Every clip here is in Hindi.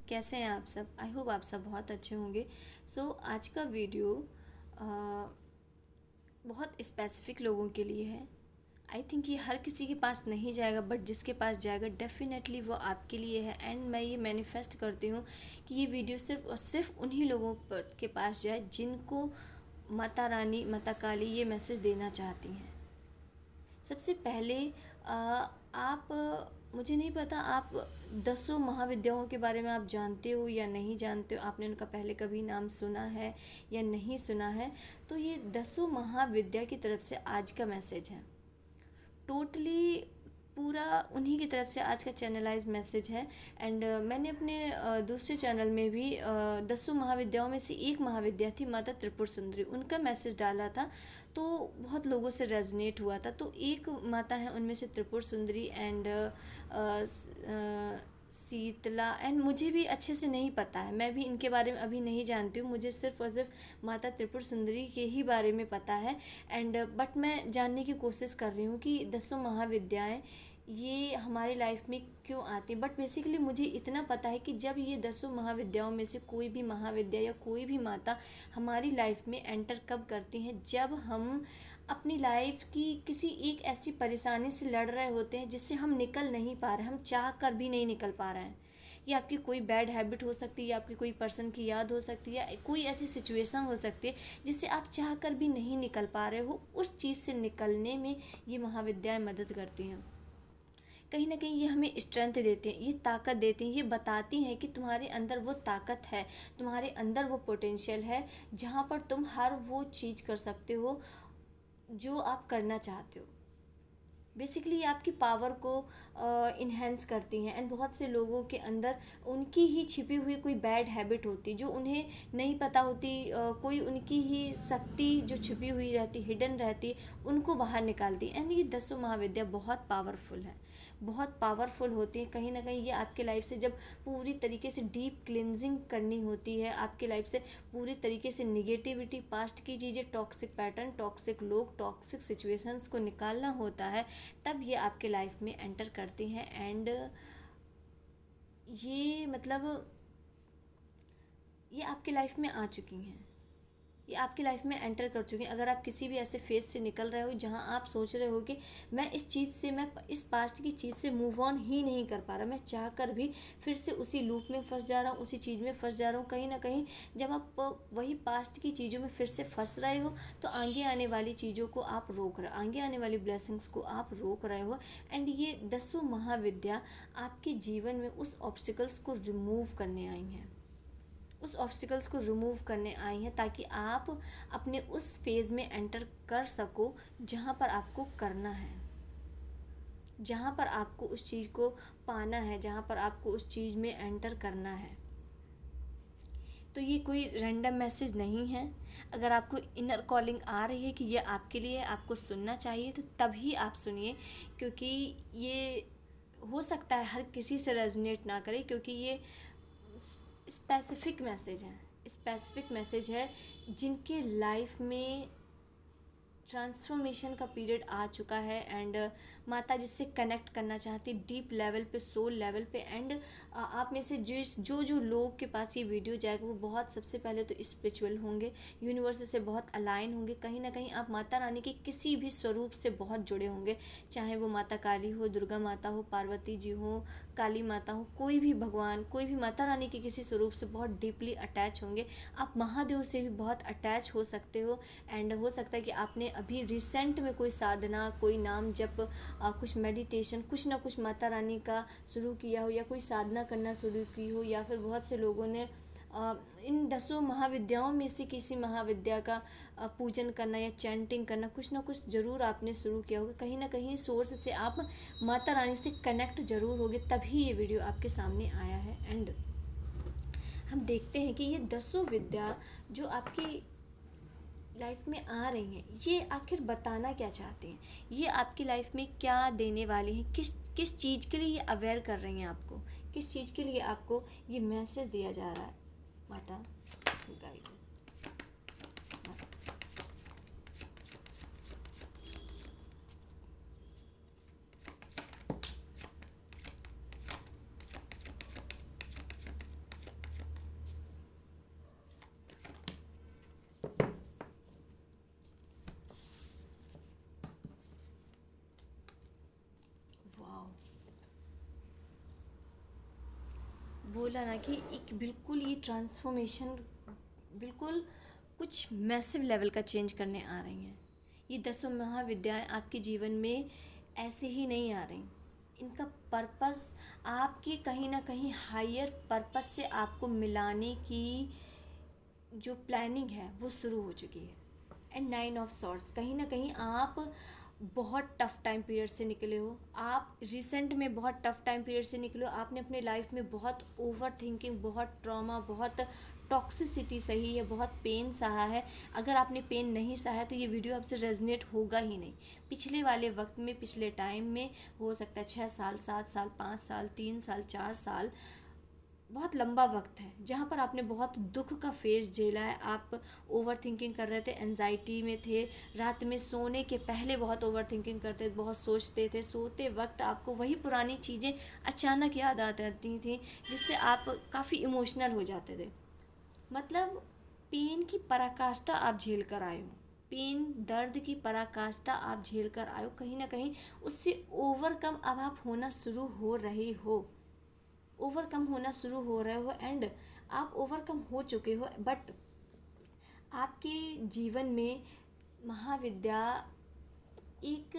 कैसे हैं आप सब। आई होप आप सब बहुत अच्छे होंगे। आज का वीडियो अ, बहुत स्पेसिफिक लोगों के लिए है। आई थिंक ये हर किसी के पास नहीं जाएगा, बट जिसके पास जाएगा डेफिनेटली वो आपके लिए है। एंड मैं ये मैनिफेस्ट करती हूँ कि ये वीडियो सिर्फ और सिर्फ उन्हीं लोगों के पास जाए जिनको माता रानी, माता काली ये मैसेज देना चाहती हैं। सबसे पहले आप, मुझे नहीं पता आप दसों महाविद्याओं के बारे में आप जानते हो या नहीं जानते हो, आपने उनका पहले कभी नाम सुना है या नहीं सुना है। तो ये दसों महाविद्या की तरफ से आज का मैसेज है। टोटली पूरा उन्हीं की तरफ से आज का चैनलाइज मैसेज है। एंड मैंने अपने दूसरे चैनल में भी दसों महाविद्याओं में से एक महाविद्या थी माता त्रिपुर सुंदरी, उनका मैसेज डाला था। तो बहुत लोगों से रेजोनेट हुआ था। तो एक माता है उनमें से त्रिपुर सुंदरी एंड शीतला। एंड मुझे भी अच्छे से नहीं पता है, मैं भी इनके बारे में अभी नहीं जानती हूँ। मुझे सिर्फ और सिर्फ माता त्रिपुर सुंदरी के ही बारे में पता है। एंड बट मैं जानने की कोशिश कर रही हूँ कि दसों महाविद्याएं ये हमारी लाइफ में क्यों आती। बट बेसिकली मुझे इतना पता है कि जब ये दसों महाविद्याओं में से कोई भी महाविद्या या कोई भी माता हमारी लाइफ में एंटर कब करती हैं, जब हम अपनी लाइफ की किसी एक ऐसी परेशानी से लड़ रहे होते हैं जिससे हम निकल नहीं पा रहे, हम चाह कर भी नहीं निकल पा रहे हैं। ये आपकी कोई बैड हैबिट हो सकती है, आपकी कोई पर्सन की याद हो सकती है, या कोई ऐसी सिचुएशन हो सकती है जिससे आप चाह कर भी नहीं निकल पा रहे हो। उस चीज़ से निकलने में ये महाविद्याएं मदद करती हैं। कहीं ना कहीं ये हमें स्ट्रेंथ देते हैं, ये ताकत देती हैं, ये बताती हैं कि तुम्हारे अंदर वो ताकत है, तुम्हारे अंदर वो पोटेंशियल है जहाँ पर तुम हर वो चीज़ कर सकते हो जो आप करना चाहते हो। बेसिकली ये आपकी पावर को इन्हेंस करती हैं। एंड बहुत से लोगों के अंदर उनकी ही छिपी हुई कोई बैड हैबिट होती जो उन्हें नहीं पता होती, कोई उनकी ही शक्ति जो छिपी हुई रहती, हिडन रहती, उनको बाहर निकालती। एंड ये दसों महाविद्या बहुत पावरफुल है, बहुत पावरफुल होती है। कहीं ना कहीं ये आपके लाइफ से जब पूरी तरीके से डीप क्लिनजिंग करनी होती है, आपके लाइफ से पूरी तरीके से निगेटिविटी, पास्ट की चीज़ें, टॉक्सिक पैटर्न, टॉक्सिक लोग, टॉक्सिक सिचुएशंस को निकालना होता है, तब ये आपके लाइफ में एंटर करती हैं। एंड ये मतलब ये आपके लाइफ में आ चुकी हैं, ये आपकी लाइफ में एंटर कर चुके हैं। अगर आप किसी भी ऐसे फेज से निकल रहे हो जहां आप सोच रहे हो कि मैं इस चीज़ से, मैं इस पास्ट की चीज़ से मूव ऑन ही नहीं कर पा रहा, मैं चाह कर भी फिर से उसी लूप में फंस जा रहा हूँ, उसी चीज़ में फंस जा रहा हूँ। कहीं ना कहीं जब आप वही पास्ट की चीज़ों में फिर से फंस रहे हो तो आगे आने वाली चीज़ों को आप रोक रहे, आगे आने वाली ब्लेसिंग्स को आप रोक रहे हो। एंड ये दसों महाविद्या आपके जीवन में उस ऑब्स्टिकल्स को रिमूव करने आई हैं, उस ऑब्स्टिकल्स को रिमूव करने आई हैं, ताकि आप अपने उस फेज़ में एंटर कर सको जहाँ पर आपको करना है, जहाँ पर आपको उस चीज़ को पाना है, जहाँ पर आपको उस चीज़ में एंटर करना है। तो ये कोई रैंडम मैसेज नहीं है। अगर आपको इनर कॉलिंग आ रही है कि ये आपके लिए आपको सुनना चाहिए, तो तभी आप सुनिए, क्योंकि ये हो सकता है हर किसी से रेजोनेट ना करे, क्योंकि ये स्पेसिफिक मैसेज है, स्पेसिफिक मैसेज है जिनके लाइफ में ट्रांसफॉर्मेशन का पीरियड आ चुका है। एंड माता जिससे कनेक्ट करना चाहती डीप लेवल पे, सोल लेवल पे। एंड आप में से जो जो लोग के पास ये वीडियो जाएगा वो बहुत, सबसे पहले तो स्पिरिचुअल होंगे, यूनिवर्स से बहुत अलाइन होंगे। कहीं ना कहीं आप माता रानी के किसी भी स्वरूप से बहुत जुड़े होंगे, चाहे वो माता काली हो, दुर्गा माता हो, पार्वती जी हो, काली माता हो, कोई भी भगवान, कोई भी माता रानी के किसी स्वरूप से बहुत डीपली अटैच होंगे। आप महादेव से भी बहुत अटैच हो सकते हो। एंड हो सकता है कि आपने अभी रिसेंट में कोई साधना, कोई नाम जप, कुछ मेडिटेशन, कुछ ना कुछ माता रानी का शुरू किया हो, या कोई साधना करना शुरू की हो, या फिर बहुत से लोगों ने इन दसों महाविद्याओं में से किसी महाविद्या का पूजन करना या चैंटिंग करना, कुछ ना कुछ ज़रूर आपने शुरू किया होगा। कहीं ना कहीं सोर्स से आप माता रानी से कनेक्ट ज़रूर होगे, तभी ये वीडियो आपके सामने आया है। एंड हम देखते हैं कि ये दसों विद्या जो आपकी लाइफ में आ रही हैं, ये आखिर बताना क्या चाहती हैं, ये आपकी लाइफ में क्या देने वाली हैं, किस किस चीज़ के लिए ये अवेयर कर रही हैं आपको, किस चीज़ के लिए आपको ये मैसेज दिया जा रहा है। माता गाइडेंस, बोला ना कि एक बिल्कुल ये ट्रांसफॉर्मेशन बिल्कुल कुछ मैसिव लेवल का चेंज करने आ रही हैं। ये 10 महाविद्याएं आपके जीवन में ऐसे ही नहीं आ रही। इनका पर्पस आपके कहीं ना कहीं हायर पर्पस से आपको मिलाने की जो प्लानिंग है वो शुरू हो चुकी है। एंड 9 ऑफ सॉर्ट्स, कहीं ना कहीं आप बहुत टफ टाइम पीरियड से निकले हो। आप रिसेंट में बहुत टफ टाइम पीरियड से निकले हो। आपने अपने लाइफ में बहुत ओवर थिंकिंग, बहुत ट्रॉमा, बहुत टॉक्सिसिटी सही है, बहुत पेन सहा है। अगर आपने पेन नहीं सहा है तो ये वीडियो आपसे रेजनेट होगा ही नहीं। पिछले वाले वक्त में, पिछले टाइम में हो सकता है 6 साल, 7 साल, 5 साल, 3 साल, 4 साल, बहुत लंबा वक्त है जहाँ पर आपने बहुत दुख का फेस झेला है। आप ओवर थिंकिंग कर रहे थे, एनजाइटी में थे, रात में सोने के पहले बहुत ओवर थिंकिंग करते थे, बहुत सोचते थे। सोते वक्त आपको वही पुरानी चीज़ें अचानक याद आ जाती थी, जिससे आप काफ़ी इमोशनल हो जाते थे। मतलब पेन की पराकाष्ठा आप झेल कर आए हो। पेन, दर्द की पराकाष्ठा आप झेल कर आए हो। कहीं ना कहीं उससे ओवरकम अब आप होना शुरू हो रहे हो, ओवरकम होना शुरू हो रहे हो। एंड आप ओवरकम हो चुके हो, बट आपके जीवन में महाविद्या एक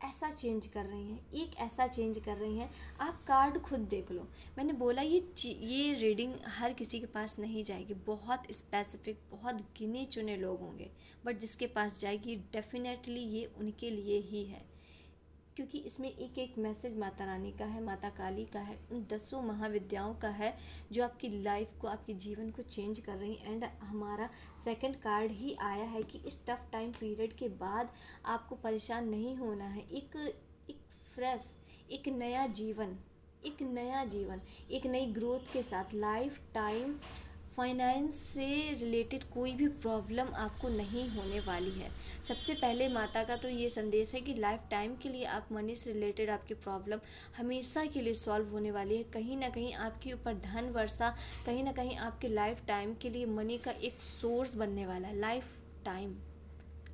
ऐसा चेंज कर रही हैं, एक ऐसा चेंज कर रही हैं। आप कार्ड खुद देख लो। मैंने बोला ये रीडिंग हर किसी के पास नहीं जाएगी, बहुत स्पेसिफिक, बहुत गिने चुने लोग होंगे, बट जिसके पास जाएगी डेफिनेटली ये उनके लिए ही है। क्योंकि इसमें एक एक मैसेज माता रानी का है, माता काली का है, उन 10 महाविद्याओं का है जो आपकी लाइफ को, आपके जीवन को चेंज कर रही हैं। एंड हमारा सेकंड कार्ड ही आया है कि इस टफ टाइम पीरियड के बाद आपको परेशान नहीं होना है। एक एक फ्रेश, एक नया जीवन, एक नया जीवन, एक नई ग्रोथ के साथ लाइफ टाइम फाइनेंस से रिलेटेड कोई भी प्रॉब्लम आपको नहीं होने वाली है। सबसे पहले माता का तो ये संदेश है कि लाइफ टाइम के लिए आप मनी से रिलेटेड आपकी प्रॉब्लम हमेशा के लिए सॉल्व होने वाली है। कहीं ना कहीं आपके ऊपर धन वर्षा, कहीं ना कहीं आपके लाइफ टाइम के लिए मनी का एक सोर्स बनने वाला है। Life time,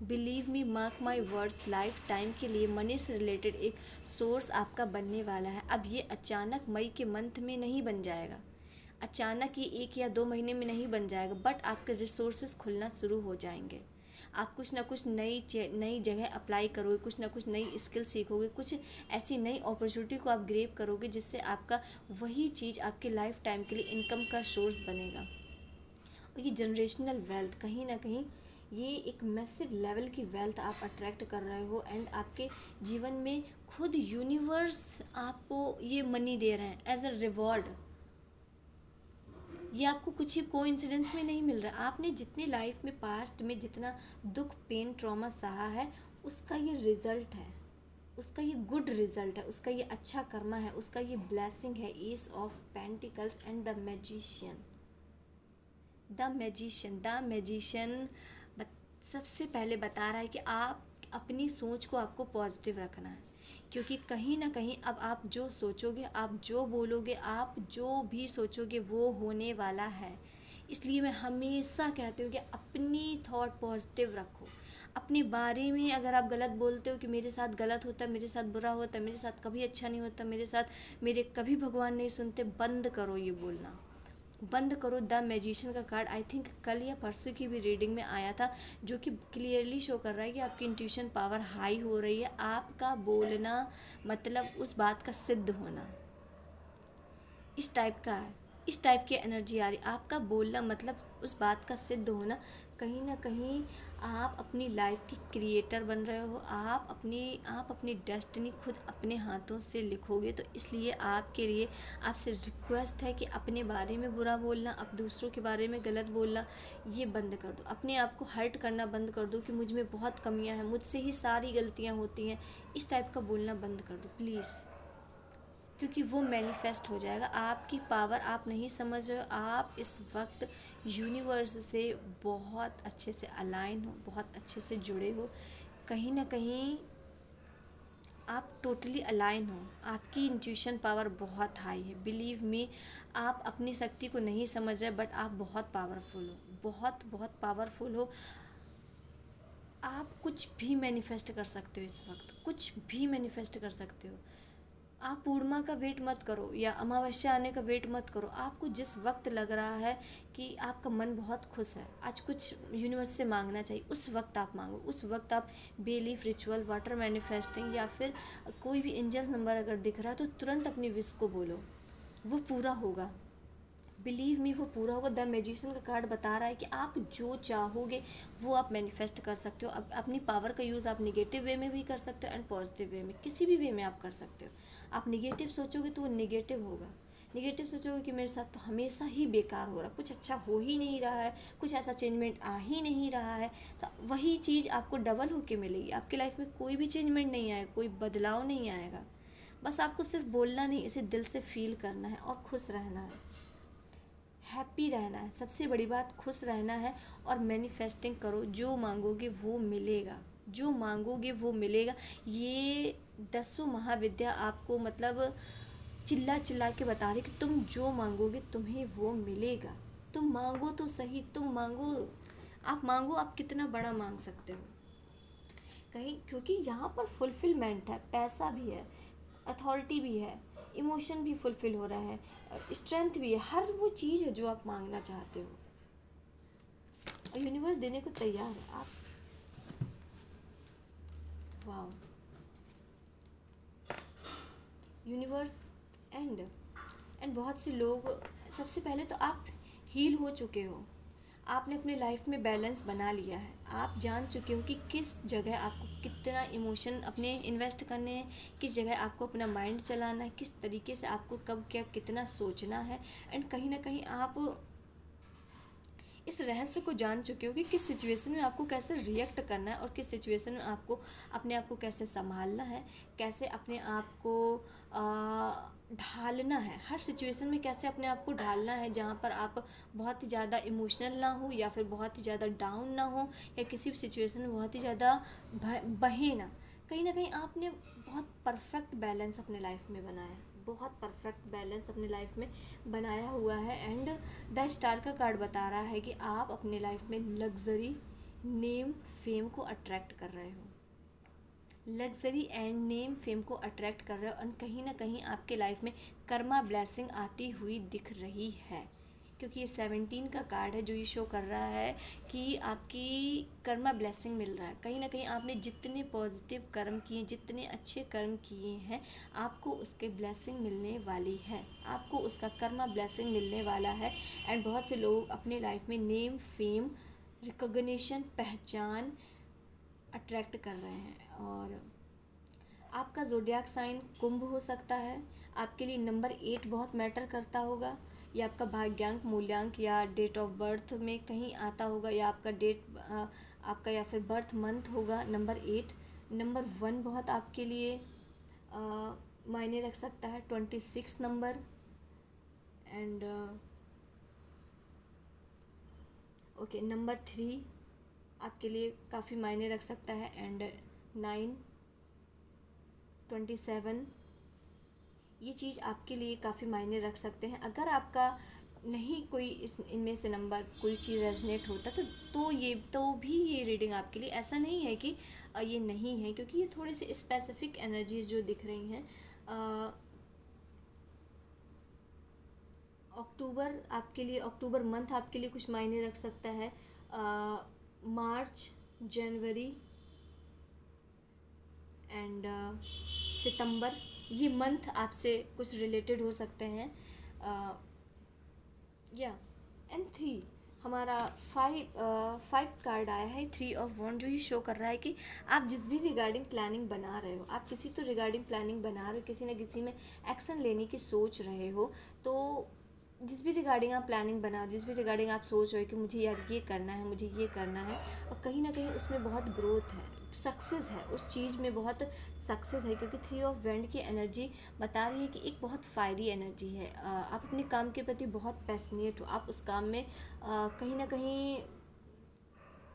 believe me, mark my words, life time के लिए मनी से रिलेटेड एक सोर्स आपका बनने वाला है। अब ये अचानक मई के मंथ में नहीं बन जाएगा, अचानक ये 1 या 2 महीने में नहीं बन जाएगा, बट आपके रिसोर्सेज खुलना शुरू हो जाएंगे। आप कुछ ना कुछ नई जगह अप्लाई करोगे, कुछ ना कुछ नई स्किल सीखोगे, कुछ ऐसी नई अपॉर्चुनिटी को आप ग्रैब करोगे जिससे आपका वही चीज़ आपके लाइफ टाइम के लिए इनकम का सोर्स बनेगा। और ये जनरेशनल वेल्थ, कहीं ना कहीं ये एक मैसिव लेवल की वेल्थ आप अट्रैक्ट कर रहे हो। एंड आपके जीवन में खुद यूनिवर्स आपको ये मनी दे रहे हैं एज अ रिवॉर्ड। ये आपको कुछ ही कोइंसिडेंस में नहीं मिल रहा। आपने जितनी लाइफ में पास्ट में जितना दुख, पेन, ट्रॉमा सहा है, उसका ये रिजल्ट है, उसका ये गुड रिजल्ट है, उसका ये अच्छा कर्मा है, उसका ये ब्लेसिंग है। S of pentacles and the magician. The magician सबसे पहले बता रहा है कि आप अपनी सोच को आपको पॉजिटिव रखना है। क्योंकि कहीं ना कहीं अब आप जो सोचोगे, आप जो बोलोगे, आप जो भी सोचोगे वो होने वाला है। इसलिए मैं हमेशा कहती हूँ कि अपनी थॉट पॉजिटिव रखो। अपने बारे में अगर आप गलत बोलते हो कि मेरे साथ गलत होता है, मेरे साथ बुरा होता है, मेरे साथ कभी अच्छा नहीं होता, मेरे कभी भगवान नहीं सुनते, बंद करो ये बोलना, बंद करो। द मैजिशियन का कार्ड आई थिंक कल या परसों की भी रीडिंग में आया था, जो कि क्लियरली शो कर रहा है कि आपकी इंट्यूशन पावर हाई हो रही है। आपका बोलना मतलब उस बात का सिद्ध होना, इस टाइप का है, इस टाइप की एनर्जी आ रही। आपका बोलना मतलब उस बात का सिद्ध होना। कहीं ना कहीं आप अपनी लाइफ के क्रिएटर बन रहे हो। आप अपनी डेस्टिनी खुद अपने हाथों से लिखोगे। तो इसलिए आपके लिए आपसे रिक्वेस्ट है कि अपने बारे में बुरा बोलना, अब दूसरों के बारे में गलत बोलना ये बंद कर दो। अपने आप को हर्ट करना बंद कर दो कि मुझ में बहुत कमियां हैं, मुझसे ही सारी गलतियां होती हैं। इस टाइप का बोलना बंद कर दो प्लीज़, क्योंकि वो मैनिफेस्ट हो जाएगा। आपकी पावर आप नहीं समझ रहे हो। आप इस वक्त यूनिवर्स से बहुत अच्छे से अलाइन हो, बहुत अच्छे से जुड़े हो। कहीं ना कहीं आप टोटली अलाइन हो। आपकी इंट्यूशन पावर बहुत हाई है, बिलीव मी। आप अपनी शक्ति को नहीं समझ रहे, बट आप बहुत पावरफुल हो, बहुत बहुत पावरफुल हो। आप कुछ भी मैनिफेस्ट कर सकते हो इस वक्त, कुछ भी मैनिफेस्ट कर सकते हो। आप पूर्णिमा का वेट मत करो या अमावस्या आने का वेट मत करो। आपको जिस वक्त लग रहा है कि आपका मन बहुत खुश है, आज कुछ यूनिवर्स से मांगना चाहिए, उस वक्त आप मांगो। उस वक्त आप बेलीफ रिचुअल, वाटर मैनिफेस्टिंग या फिर कोई भी एंजल्स नंबर अगर दिख रहा है तो तुरंत अपनी विश को बोलो, वो पूरा होगा। बिलीव मी, वो पूरा होगा। द मैजिशियन का कार्ड बता रहा है कि आप जो चाहोगे वो आप मैनिफेस्ट कर सकते हो। अपनी पावर का यूज़ आप निगेटिव वे में भी कर सकते हो एंड पॉजिटिव वे में, किसी भी वे में आप कर सकते हो। आप निगेटिव सोचोगे तो वो निगेटिव होगा। निगेटिव सोचोगे कि मेरे साथ तो हमेशा ही बेकार हो रहा, कुछ अच्छा हो ही नहीं रहा है, कुछ ऐसा चेंजमेंट आ ही नहीं रहा है, तो वही चीज़ आपको डबल होके मिलेगी। आपकी लाइफ में कोई भी चेंजमेंट नहीं आएगा, कोई बदलाव नहीं आएगा। बस आपको सिर्फ बोलना नहीं, इसे दिल से फील करना है और खुश रहना है, हैप्पी रहना है। सबसे बड़ी बात खुश रहना है और मैनिफेस्टिंग करो। जो मांगोगे वो मिलेगा, जो मांगोगे वो मिलेगा। ये 10 महाविद्या आपको मतलब चिल्ला चिल्ला के बता रही कि तुम जो मांगोगे तुम्हें वो मिलेगा। तुम मांगो तो सही, तुम मांगो, आप मांगो, आप कितना बड़ा मांग सकते हो कहीं, क्योंकि यहाँ पर फुलफिलमेंट है, पैसा भी है, अथॉरिटी भी है, इमोशन भी फुलफिल हो रहा है, स्ट्रेंथ भी है, हर वो चीज़ है जो आप मांगना चाहते हो और यूनिवर्स देने को तैयार है। आप वाह, यूनिवर्स एंड बहुत से लोग, सबसे पहले तो आप हील हो चुके हो, आपने अपने लाइफ में बैलेंस बना लिया है। आप जान चुके हो कि किस जगह आपको कितना इमोशन अपने इन्वेस्ट करने हैं, किस जगह आपको अपना माइंड चलाना है, किस तरीके से आपको कब क्या कितना सोचना है। एंड कहीं ना कहीं आप इस रहस्य को जान चुके हो कि किस सिचुएशन में आपको कैसे रिएक्ट करना है और किस सिचुएशन में आपको अपने आप को कैसे संभालना है, कैसे अपने आप को ढालना है। हर सिचुएशन में कैसे अपने आप को ढालना है, जहाँ पर आप बहुत ही ज़्यादा इमोशनल ना हो या फिर बहुत ही ज़्यादा डाउन ना हो या किसी भी सिचुएशन में बहुत ही ज़्यादा बहे ना। कहीं ना कहीं आपने बहुत परफेक्ट बैलेंस अपने लाइफ में बनाया है, बहुत परफेक्ट बैलेंस अपनी लाइफ में बनाया हुआ है। एंड द स्टार का कार्ड बता रहा है कि आप अपने लाइफ में लग्जरी, नेम, फेम को अट्रैक्ट कर रहे हो। लग्जरी एंड नेम, फेम को अट्रैक्ट कर रहे हो और कहीं ना कहीं आपके लाइफ में कर्मा ब्लेसिंग आती हुई दिख रही है, क्योंकि ये 17 का कार्ड है जो ये शो कर रहा है कि आपकी कर्मा ब्लेसिंग मिल रहा है। कहीं ना कहीं आपने जितने पॉजिटिव कर्म किए, जितने अच्छे कर्म किए हैं, आपको उसके ब्लेसिंग मिलने वाली है, आपको उसका कर्मा ब्लेसिंग मिलने वाला है। एंड बहुत से लोग अपने लाइफ में नेम, फेम, रिकॉग्निशन, पहचान अट्रैक्ट कर रहे हैं। और आपका ज़ोडियाक साइन कुंभ हो सकता है, आपके लिए नंबर 8 बहुत मैटर करता होगा, या आपका भाग्यांक, मूल्यांक या डेट ऑफ बर्थ में कहीं आता होगा, या आपका आपका या फिर बर्थ मंथ होगा नंबर 8। नंबर 1 बहुत आपके लिए मायने रख सकता है, 26 नंबर। एंड ओके, नंबर 3 आपके लिए काफ़ी मायने रख सकता है। एंड 9, 27 ये चीज़ आपके लिए काफ़ी मायने रख सकते हैं। अगर आपका नहीं कोई इनमें से नंबर कोई चीज़ रेजोनेट होता तो भी ये रीडिंग आपके लिए, ऐसा नहीं है कि ये नहीं है, क्योंकि ये थोड़े से स्पेसिफिक एनर्जीज जो दिख रही हैं। अक्टूबर आपके लिए, अक्टूबर मंथ आपके लिए कुछ मायने रख सकता है। मार्च, जनवरी एंड सितंबर, ये मंथ आपसे कुछ रिलेटेड हो सकते हैं। एंड 3 हमारा 5 कार्ड आया है, 3 ऑफ वॉन्ड, जो ये शो कर रहा है कि आप जिस भी रिगार्डिंग प्लानिंग बना रहे हो, आप किसी तो रिगार्डिंग प्लानिंग बना रहे हो, किसी न किसी में एक्शन लेने की सोच रहे हो, तो जिस भी रिगार्डिंग आप प्लानिंग बना रहे हो, जिस भी रिगार्डिंग आप सोच रहे हो कि मुझे यार ये करना है, मुझे ये करना है, और कहीं ना कहीं उसमें बहुत ग्रोथ है, सक्सेस है, उस चीज़ में बहुत सक्सेस है, क्योंकि 3 ऑफ वैंड की एनर्जी बता रही है कि एक बहुत फायरी एनर्जी है। आप अपने काम के प्रति बहुत पैशनेट हो, आप उस काम में कहीं ना कहीं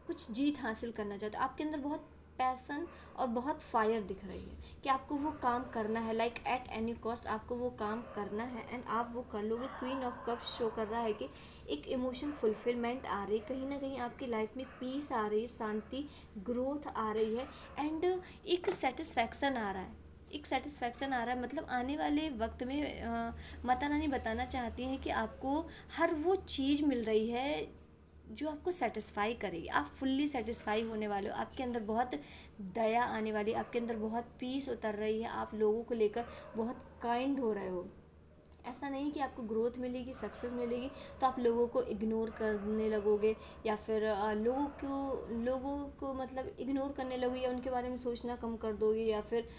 कुछ जीत हासिल करना चाहते हो, आपके अंदर बहुत पैसन और बहुत फायर दिख रही है कि आपको वो काम करना है, लाइक एट एनी कॉस्ट आपको वो काम करना है एंड आप वो कर लोगे। क्वीन ऑफ कप्स शो कर रहा है कि एक इमोशन फुलफिलमेंट आ रही है, कहीं ना कहीं आपकी लाइफ में पीस आ रही है, शांति, ग्रोथ आ रही है एंड एक सेटिस्फैक्शन आ रहा है। एक सेटिस्फैक्शन आ रहा है, मतलब आने वाले वक्त में माता रानी बताना चाहती हैं कि आपको हर वो चीज़ मिल रही है जो आपको सेटिस्फाई करेगी। आप फुल्ली सेटिस्फाई होने वाले हो, आपके अंदर बहुत दया आने वाली है, आपके अंदर बहुत पीस उतर रही है, आप लोगों को लेकर बहुत काइंड हो रहे हो। ऐसा नहीं कि आपको ग्रोथ मिलेगी, सक्सेस मिलेगी तो आप लोगों को इग्नोर करने लगोगे, या फिर लोगों को मतलब इग्नोर करने लगोगे, या उनके बारे में सोचना कम कर दोगे, या फिर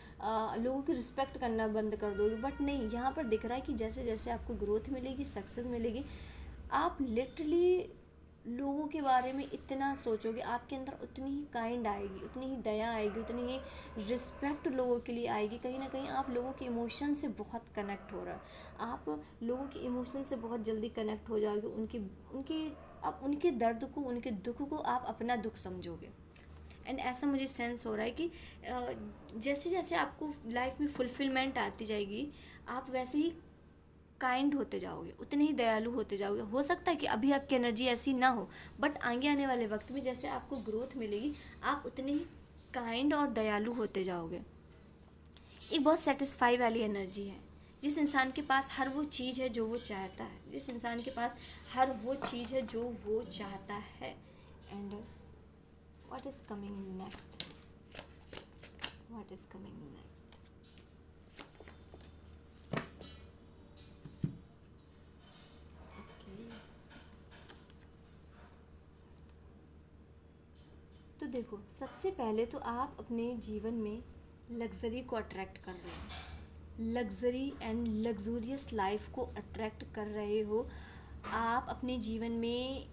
लोगों की रिस्पेक्ट करना बंद कर दोगे। बट नहीं, यहाँ पर दिख रहा है कि जैसे जैसे आपको ग्रोथ मिलेगी, सक्सेस मिलेगी, आप लिटरली लोगों के बारे में इतना सोचोगे, आपके अंदर उतनी ही काइंड आएगी, उतनी ही दया आएगी, उतनी ही रिस्पेक्ट लोगों के लिए आएगी। कहीं ना कहीं आप लोगों के इमोशन से बहुत कनेक्ट हो रहा है, आप लोगों के इमोशन से बहुत जल्दी कनेक्ट हो जाओगे, उनकी उनकी आप उनके दर्द को, उनके दुख को आप अपना दुख समझोगे। एंड ऐसा मुझे सेंस हो रहा है कि जैसे जैसे आपको लाइफ में फुलफिलमेंट आती जाएगी, आप वैसे ही काइंड होते जाओगे, उतने ही दयालु होते जाओगे। हो सकता है कि अभी आपकी एनर्जी ऐसी ना हो, बट आगे आने वाले वक्त में जैसे आपको ग्रोथ मिलेगी, आप उतने ही काइंड और दयालु होते जाओगे। एक बहुत सेटिस्फाई वाली एनर्जी है। जिस इंसान के पास हर वो चीज़ है जो वो चाहता है, जिस इंसान के पास हर वो चीज़ है जो वो चाहता है। And what is coming next, what is coming next. तो देखो, सबसे पहले तो आप अपने जीवन में लग्जरी को अट्रैक्ट कर रहे हो, लग्जरी एंड लग्जूरियस लाइफ को अट्रैक्ट कर रहे हो आप अपने जीवन में।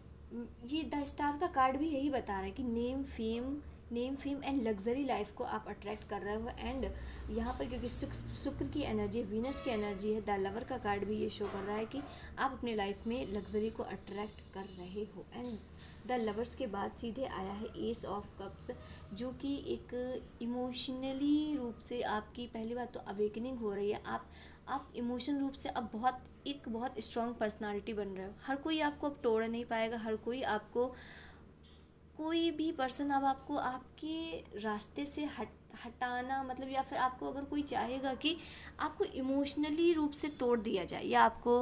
ये द स्टार का कार्ड भी यही बता रहा है कि name fame and luxury life को आप अट्रैक्ट कर रहे हो। एंड यहाँ पर क्योंकि शुक्र की एनर्जी, वीनस की एनर्जी है, द लवर का कार्ड भी ये शो कर रहा है कि आप अपने लाइफ में लग्जरी को अट्रैक्ट कर रहे हो। एंड द लवर्स के बाद सीधे आया है एस ऑफ कप्स, जो कि एक इमोशनली रूप से आपकी पहली बात तो अवेकनिंग हो रही है। आप इमोशन रूप से अब बहुत स्ट्रॉन्ग पर्सनालिटी बन रहे हो। हर कोई आपको अब तोड़ नहीं पाएगा, हर कोई आपको, कोई भी पर्सन अब आपको आपके रास्ते से हटाना, मतलब या फिर आपको अगर कोई चाहेगा कि आपको इमोशनली रूप से तोड़ दिया जाए, या आपको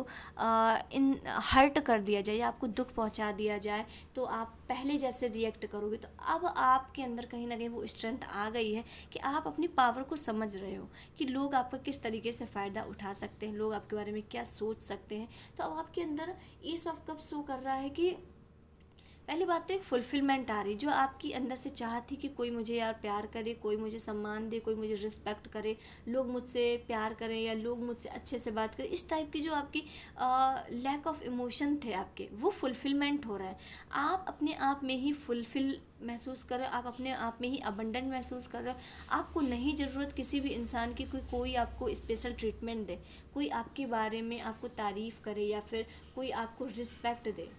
इन हर्ट कर दिया जाए, या आपको दुख पहुंचा दिया जाए, तो आप पहले जैसे रिएक्ट करोगे। तो अब आपके अंदर कहीं ना कहीं वो स्ट्रेंथ आ गई है कि आप अपनी पावर को समझ रहे हो कि लोग आपका किस तरीके से फ़ायदा उठा सकते हैं, लोग आपके बारे में क्या सोच सकते हैं। तो अब आपके अंदर एस ऑफ कप शो कर रहा है कि पहली बात तो एक फुलफिलमेंट आ रही, जो आपकी अंदर से चाह थी कि कोई मुझे यार प्यार करे, कोई मुझे सम्मान दे, कोई मुझे रिस्पेक्ट करे, लोग मुझसे प्यार करें, या लोग मुझसे अच्छे से बात करें, इस टाइप की जो आपकी लैक ऑफ इमोशन थे आपके, वो फुलफिलमेंट हो रहा है। आप अपने आप में ही फुलफिल महसूस कर रहे हो, आप अपने आप में ही अबंडेंट महसूस कर रहे हो। आपको नहीं ज़रूरत किसी भी इंसान की कोई आपको स्पेशल ट्रीटमेंट दे, कोई आपके बारे में आपको तारीफ़ करे, या फिर कोई आपको रिस्पेक्ट दे।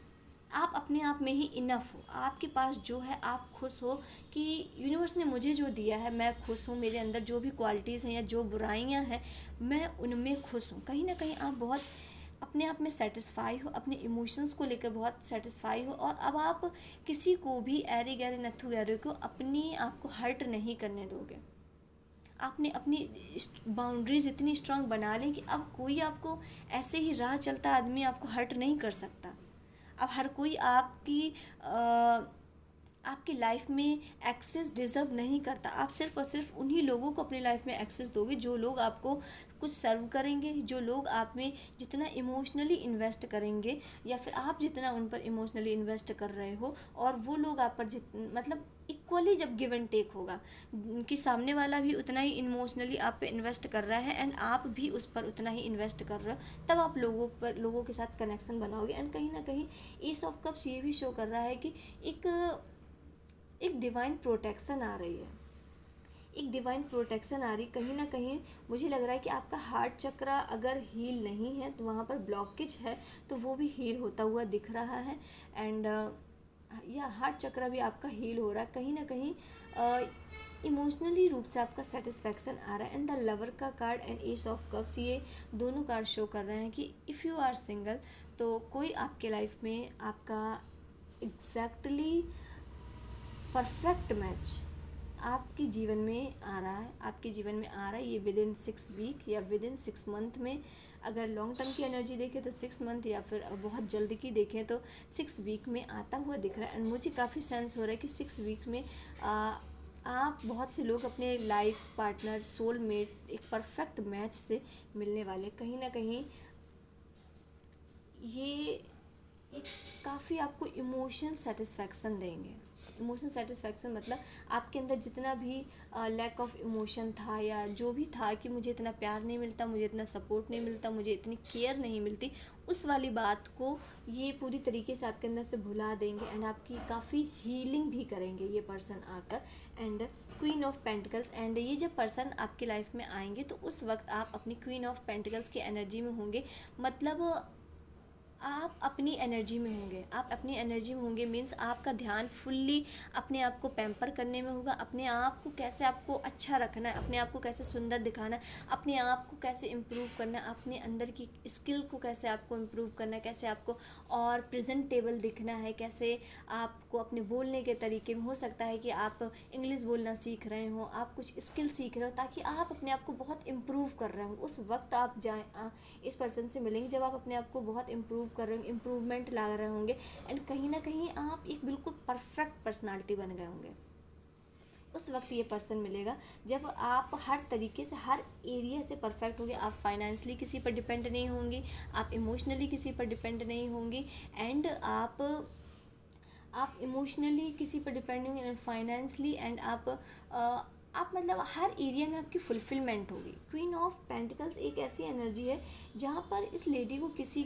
आप अपने आप में ही इनफ हो, आपके पास जो है आप खुश हो कि यूनिवर्स ने मुझे जो दिया है मैं खुश हूँ, मेरे अंदर जो भी क्वालिटीज़ हैं या जो बुराइयाँ हैं मैं उनमें खुश हूँ। कहीं ना कहीं आप बहुत अपने आप में सेटिस्फाई हो, अपने इमोशंस को लेकर बहुत सेटिस्फाई हो, और अब आप किसी को भी ऐरे गैरे नत्थु गैरे को अपनी आप को हर्ट नहीं करने दोगे। आपने अपनी बाउंड्रीज इतनी स्ट्रांग बना ली कि अब कोई आपको ऐसे ही राह चलता आदमी आपको हर्ट नहीं कर सकता। अब हर कोई आपकी लाइफ में एक्सेस डिज़र्व नहीं करता। आप सिर्फ और सिर्फ उन्हीं लोगों को अपनी लाइफ में एक्सेस दोगे जो लोग आपको कुछ सर्व करेंगे, जो लोग आप में जितना इमोशनली इन्वेस्ट करेंगे, या फिर आप जितना उन पर इमोशनली इन्वेस्ट कर रहे हो, और वो लोग आप पर मतलब इक्वली जब गिव एंड टेक होगा कि सामने वाला भी उतना ही इमोशनली आप पे इन्वेस्ट कर रहा है एंड आप भी उस पर उतना ही इन्वेस्ट कर रहे हो, तब आप लोगों के साथ कनेक्शन बनाओगे। एंड कहीं ना कहीं एस ऑफ कप्स ये भी शो कर रहा है कि एक डिवाइन प्रोटेक्शन आ रही है, एक डिवाइन प्रोटेक्शन आ रही। कहीं ना कहीं मुझे लग रहा है कि आपका हार्ट चक्र अगर हील नहीं है तो वहाँ पर ब्लॉकेज है, तो वो भी हील होता हुआ दिख रहा है। एंड या हार्ट चक्र भी आपका हील हो रहा है। कहीं ना कहीं इमोशनली रूप से आपका सेटिस्फैक्शन आ रहा है। एंड द लवर का card and S of cups, ये दोनों कार्ड शो कर रहे हैं कि इफ़ यू आर सिंगल, तो कोई आपके लाइफ में आपका एग्जैक्टली परफेक्ट मैच आपके जीवन में आ रहा है, आपके जीवन में आ रहा है। ये विद इन 6 वीक या विद इन 6 मंथ में, अगर लॉन्ग टर्म की एनर्जी देखें तो 6 मंथ, या फिर बहुत जल्द की देखें तो 6 वीक में आता हुआ दिख रहा है। एंड मुझे काफ़ी सेंस हो रहा है कि 6 वीक में आप बहुत से लोग अपने लाइफ पार्टनर, सोलमेट, एक परफेक्ट मैच से मिलने वाले। कहीं ना कहीं ये काफ़ी आपको इमोशन सेटिस्फैक्शन देंगे। इमोशन सेटिस्फैक्शन मतलब आपके अंदर जितना भी लैक ऑफ इमोशन था, या जो भी था कि मुझे इतना प्यार नहीं मिलता, मुझे इतना सपोर्ट नहीं मिलता, मुझे इतनी केयर नहीं मिलती, उस वाली बात को ये पूरी तरीके से आपके अंदर से भुला देंगे। एंड आपकी काफ़ी हीलिंग भी करेंगे ये पर्सन आकर। And queen of pentacles, and ये जब पर्सन आपके लाइफ में आएंगे तो उस वक्त आप अपनी क्वीन ऑफ पेंटिकल्स की एनर्जी में होंगे। मतलब आप अपनी एनर्जी में होंगे, आप अपनी एनर्जी में होंगे मीन्स आपका ध्यान फुल्ली अपने आप को पैम्पर करने में होगा। अपने आप को कैसे आपको अच्छा रखना है, अपने आप को कैसे सुंदर दिखाना है, अपने आप को कैसे इम्प्रूव करना है, अपने अंदर की स्किल को कैसे आपको इम्प्रूव करना है, कैसे आपको और प्रेजेंटेबल दिखना है, कैसे आपको अपने बोलने के तरीके में, हो सकता है कि आप इंग्लिश बोलना सीख रहे हो, आप कुछ स्किल सीख रहे हो ताकि आप अपने आप को बहुत इम्प्रूव कर रहे हो। उस वक्त आप जाएँ इस पर्सन से मिलेंगे जब आप अपने आप को बहुत इम्प्रूव कर रहे होंगे, इम्प्रूवमेंट ला रहे होंगे। एंड कहीं ना कहीं आप एक बिल्कुल परफेक्ट पर्सनालिटी बन गए होंगे। उस वक्त ये पर्सन मिलेगा जब आप हर तरीके से, हर एरिया से परफेक्ट होंगे। आप फाइनेंशियली किसी पर डिपेंड नहीं होंगी, आप इमोशनली किसी पर डिपेंड नहीं होंगी, एंड आप इमोशनली किसी पर डिपेंड नहीं होंगे, एंड फाइनेंशियली, एंड आप मतलब हर एरिया में आपकी फुलफिलमेंट होगी। क्वीन ऑफ पेंटिकल्स एक ऐसी एनर्जी है जहाँ पर इस लेडी को किसी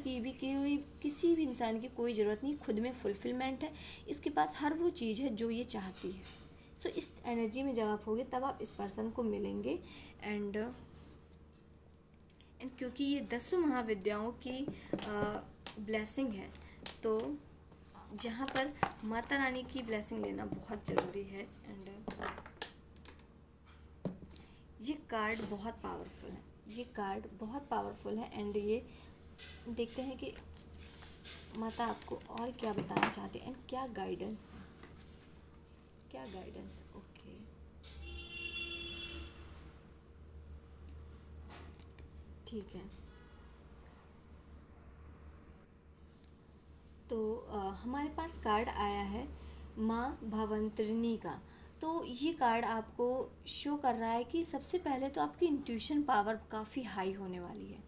भी इंसान की कोई ज़रूरत नहीं, खुद में फुलफिलमेंट है, इसके पास हर वो चीज़ है जो ये चाहती है। सो इस एनर्जी में जब आप होगे तब आप इस पर्सन को मिलेंगे। एंड क्योंकि ये 10 महाविद्याओं की ब्लेसिंग है, तो जहाँ पर माता रानी की ब्लेसिंग लेना बहुत ज़रूरी है। एंड ये कार्ड बहुत पावरफुल है, ये कार्ड बहुत पावरफुल है। एंड ये देखते हैं कि माता आपको और क्या बताना चाहते हैं, एंड क्या गाइडेंस है, क्या गाइडेंस। ओके, ठीक है। तो हमारे पास कार्ड आया है माँ भवंतरिणी का। तो ये कार्ड आपको शो कर रहा है कि सबसे पहले तो आपकी इंट्यूशन पावर काफ़ी हाई होने वाली है।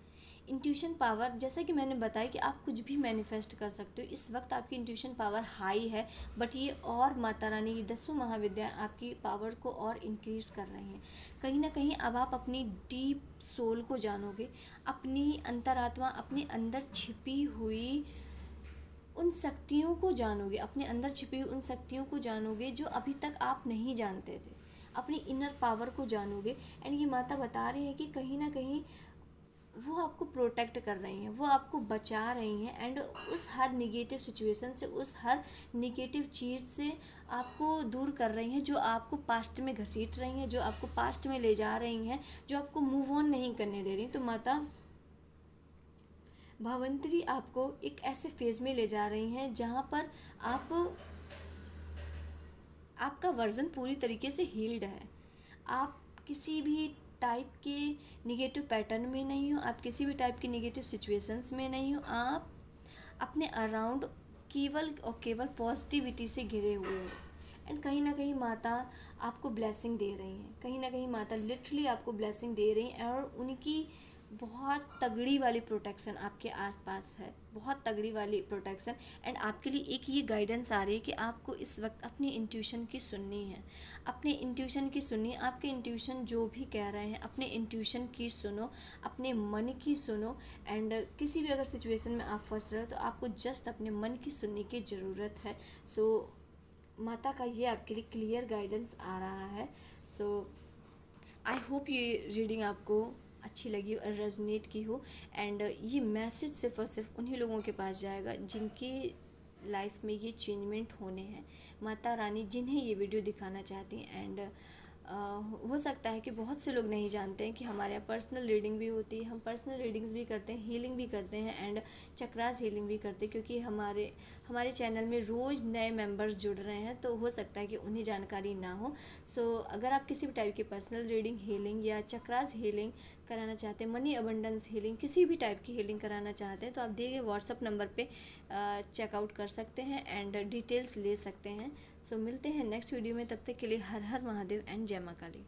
इंट्यूशन पावर, जैसा कि मैंने बताया कि आप कुछ भी मैनिफेस्ट कर सकते हो, इस वक्त आपकी इंट्यूशन पावर हाई है। बट ये और माता रानी की 10 महाविद्या आपकी पावर को और इंक्रीज़ कर रही हैं। कहीं ना कहीं अब आप अपनी डीप सोल को जानोगे, अपनी अंतरात्मा, अपने अंदर छिपी हुई उन शक्तियों को जानोगे, अपने अंदर छिपी हुई उन शक्तियों को जानोगे जो अभी तक आप नहीं जानते थे, अपनी इनर पावर को जानोगे। एंड ये माता बता रही है कि कहीं ना कहीं वो आपको प्रोटेक्ट कर रही हैं, वो आपको बचा रही हैं। एंड उस हर निगेटिव सिचुएशन से, उस हर निगेटिव चीज़ से आपको दूर कर रही हैं जो आपको पास्ट में घसीट रही हैं, जो आपको पास्ट में ले जा रही हैं, जो आपको मूव ऑन नहीं करने दे रही। तो माता भवंतरी आपको एक ऐसे फेज में ले जा रही हैं जहाँ पर आपका वर्जन पूरी तरीके से हील्ड है। आप किसी भी टाइप के निगेटिव पैटर्न में नहीं हो, आप किसी भी टाइप की निगेटिव सिचुएशंस में नहीं हो, आप अपने अराउंड केवल और केवल पॉजिटिविटी से घिरे हुए हो। एंड कहीं ना कहीं माता आपको ब्लेसिंग दे रही हैं, कहीं ना कहीं माता लिटरली आपको ब्लेसिंग दे रही हैं। और उनकी बहुत तगड़ी वाली प्रोटेक्शन आपके आसपास है, बहुत तगड़ी वाली प्रोटेक्शन। एंड आपके लिए एक ये गाइडेंस आ रही है कि आपको इस वक्त अपनी इंट्यूशन की सुननी है, अपने इंट्यूशन की सुनिए। आपके इंट्यूशन जो भी कह रहे हैं, अपने इंट्यूशन की सुनो, अपने मन की सुनो। एंड किसी भी अगर सिचुएशन में आप फंस रहे हो तो आपको जस्ट अपने मन की सुनने की ज़रूरत है। सो माता का ये आपके लिए क्लियर गाइडेंस आ रहा है। सो आई होप ये रीडिंग आपको अच्छी लगी और रेजोनेट की हो। एंड ये मैसेज सिर्फ और सिर्फ उन्हीं लोगों के पास जाएगा जिनके लाइफ में ये चेंजमेंट होने हैं, माता रानी जिन्हें ये वीडियो दिखाना चाहती हैं। एंड हो सकता है कि बहुत से लोग नहीं जानते हैं कि हमारे यहाँ पर्सनल रीडिंग भी होती है। हम पर्सनल रीडिंग्स भी करते हैं, हीलिंग भी करते हैं एंड चक्रास हीलिंग भी करते हैं, क्योंकि हमारे चैनल में रोज़ नए मेंबर्स जुड़ रहे हैं, तो हो सकता है कि उन्हें जानकारी ना हो। सो अगर आप किसी भी टाइप की पर्सनल रीडिंग, हीलिंग या चक्रास हीलिंग कराना चाहते हैं, मनी अबंडेंस हीलिंग, किसी भी टाइप की हीलिंग कराना चाहते हैं, तो आप दिए गए व्हाट्सअप नंबर पे चेकआउट कर सकते हैं एंड डिटेल्स ले सकते हैं। सो मिलते हैं नेक्स्ट वीडियो में, तब तक के लिए हर हर महादेव एंड जय मां काली।